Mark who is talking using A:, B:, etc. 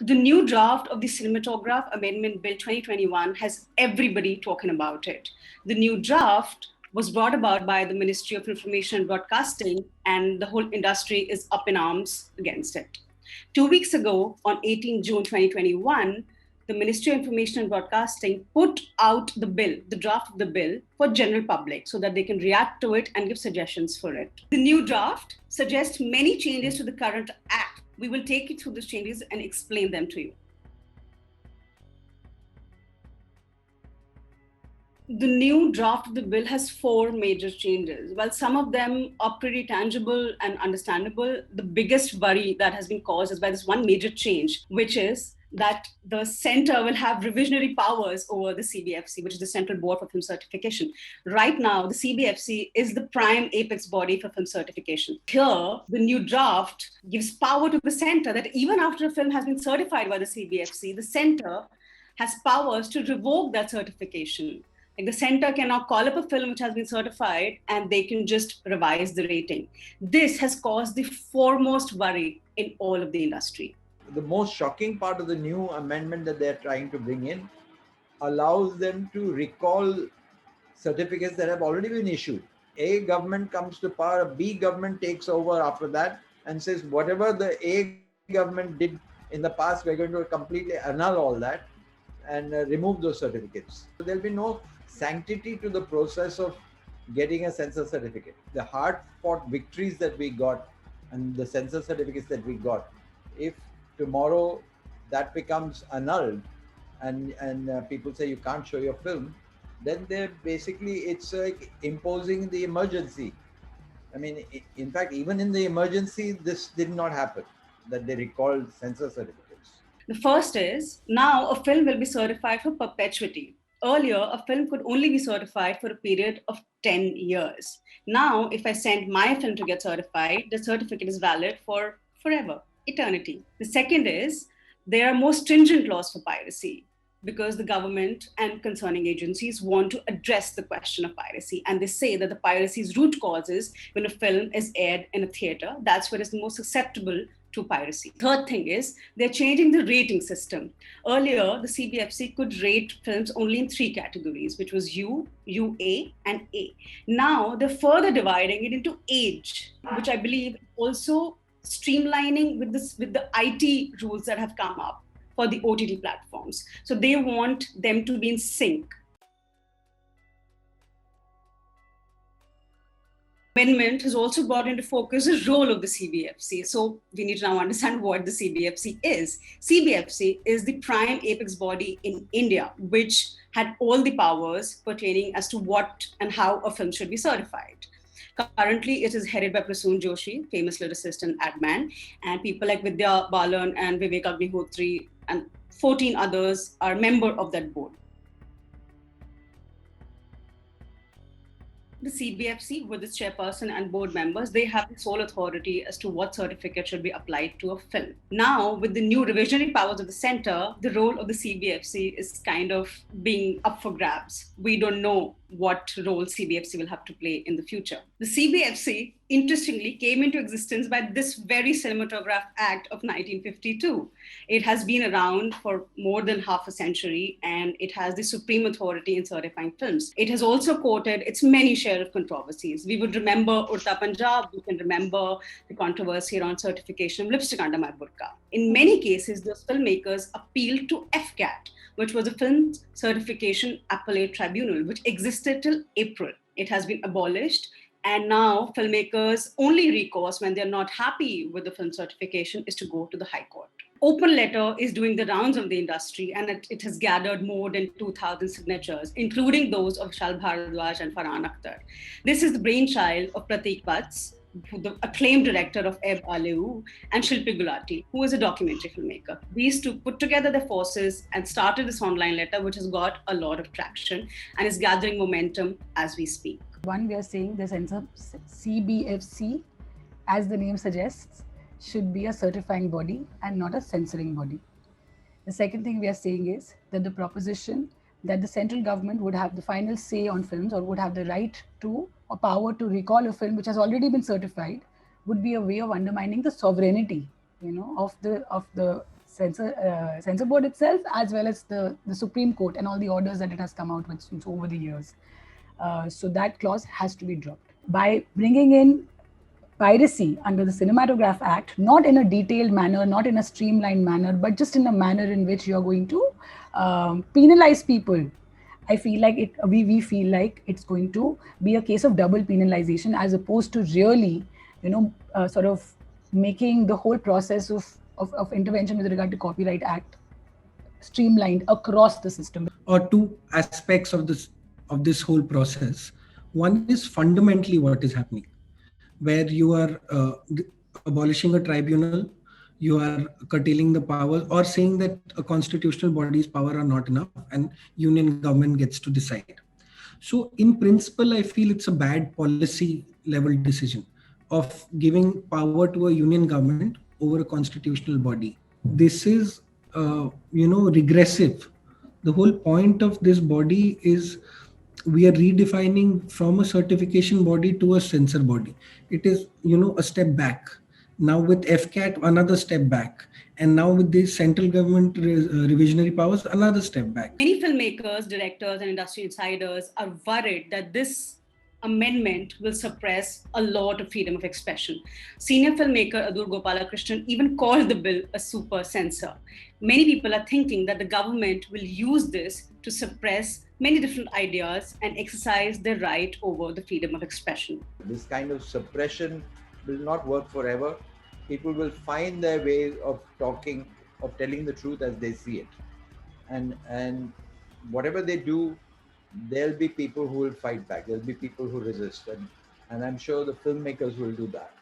A: The new draft of the Cinematograph Amendment Bill 2021 has everybody talking about it. The new draft was brought about by the Ministry of Information and Broadcasting, and the whole industry is up in arms against it. 2 weeks ago, on 18 June 2021, the Ministry of Information and Broadcasting put out the bill, the draft of the bill, for general public so that they can react to it and give suggestions for it. The new draft suggests many changes to the current act. We will take you through these changes and explain them to you. The new draft of the bill has 4 major changes. While some of them are pretty tangible and understandable, the biggest worry that has been caused is by this one major change, which is that the center will have revisionary powers over the CBFC, which is the Central Board for Film Certification. Right now, the CBFC is the prime apex body for film certification. Here, the new draft gives power to the center that even after a film has been certified by the CBFC, the center has powers to revoke that certification. Like the center can now call up a film which has been certified and they can just revise the rating. This has caused the foremost worry in all of the industry.
B: The most shocking part of the new amendment that they're trying to bring in allows them to recall certificates that have already been issued. A government comes to power, a B government takes over after that and says, whatever the A government did in the past, we're going to completely annul all that and remove those certificates. So there'll be no sanctity to the process of getting a censor certificate. The hard-fought victories that we got and the censor certificates that we got, if tomorrow that becomes annulled and people say you can't show your film, then they're basically, it's like imposing the emergency. I mean, in fact, even in the emergency, this did not happen, that they recalled censor certificates.
A: The first is, now a film will be certified for perpetuity. Earlier, a film could only be certified for a period of 10 years. Now, if I send my film to get certified, the certificate is valid for forever, eternity. The second is, there are more stringent laws for piracy because the government and concerning agencies want to address the question of piracy. And they say that the piracy's root causes when a film is aired in a theater, that's where it's the most susceptible to piracy. Third thing is they're changing the rating system. Earlier, the CBFC could rate films only in 3 categories, which was U, UA, and A. Now they're further dividing it into age, which I believe also streamlining with the IT rules that have come up for the OTT platforms. So they want them to be in sync. Amendment has also brought into focus the role of the CBFC. So we need to now understand what the CBFC is. CBFC is the prime apex body in India, which had all the powers pertaining as to what and how a film should be certified. Currently, it is headed by Prasoon Joshi, famous lyricist and ad man, and people like Vidya Balan and Vivek Agnihotri and 14 others are member of that board. The CBFC, with its chairperson and board members, they have the sole authority as to what certificate should be applied to a film. Now, with the new revisionary powers of the center, the role of the CBFC is kind of being up for grabs. We don't know what role CBFC will have to play in the future. The CBFC, interestingly, came into existence by this very Cinematograph Act of 1952. It has been around for more than half a century, and it has the supreme authority in certifying films. It has also quoted its many share of controversies. We would remember Urta Punjab, we can remember the controversy around certification of Lipstick Under My Burqa. In many cases, those filmmakers appealed to FCAT, which was a Film Certification Appellate Tribunal, which existed till April. It has been abolished, and now filmmakers' only recourse when they're not happy with the film certification is to go to the High Court. Open Letter is doing the rounds of the industry, and it has gathered more than 2,000 signatures, including those of Vishal Bharadwaj and Farhan Akhtar. This is the brainchild of Pratik Vats, the acclaimed director of Eb Aleu, and Shilpi Gulati, who is a documentary filmmaker. These two put together their forces and started this online letter, which has got a lot of traction and is gathering momentum as we speak.
C: One, we are saying the censor CBFC, as the name suggests, should be a certifying body and not a censoring body. The second thing we are saying is that the proposition that the central government would have the final say on films or would have the right to or power to recall a film which has already been certified would be a way of undermining the sovereignty, of the censor board itself, as well as the Supreme Court and all the orders that it has come out with since over the years. So that clause has to be dropped. By bringing in piracy under the Cinematograph Act, not in a detailed manner, not in a streamlined manner, but just in a manner in which you're going to penalize people, I feel like we feel like it's going to be a case of double penalization, as opposed to really, sort of making the whole process of intervention with regard to Copyright Act streamlined across the system.
D: Or two aspects of this whole process. One is fundamentally what is happening, where you are abolishing a tribunal, you are curtailing the powers, or saying that a constitutional body's power are not enough and union government gets to decide. So in principle, I feel it's a bad policy level decision of giving power to a union government over a constitutional body. This is, regressive. The whole point of this body is we are redefining from a certification body to a censor body. It is, a step back. Now with FCAT, another step back. And now with the central government revisionary powers, another step back.
A: Many filmmakers, directors, and industry insiders are worried that this amendment will suppress a lot of freedom of expression. Senior filmmaker Adur Gopalakrishnan even called the bill a super censor. Many people are thinking that the government will use this to suppress many different ideas and exercise their right over the freedom of expression.
B: This kind of suppression will not work forever. People will find their ways of talking, of telling the truth as they see it. And whatever they do, there'll be people who will fight back. There'll be people who resist. And I'm sure the filmmakers will do that.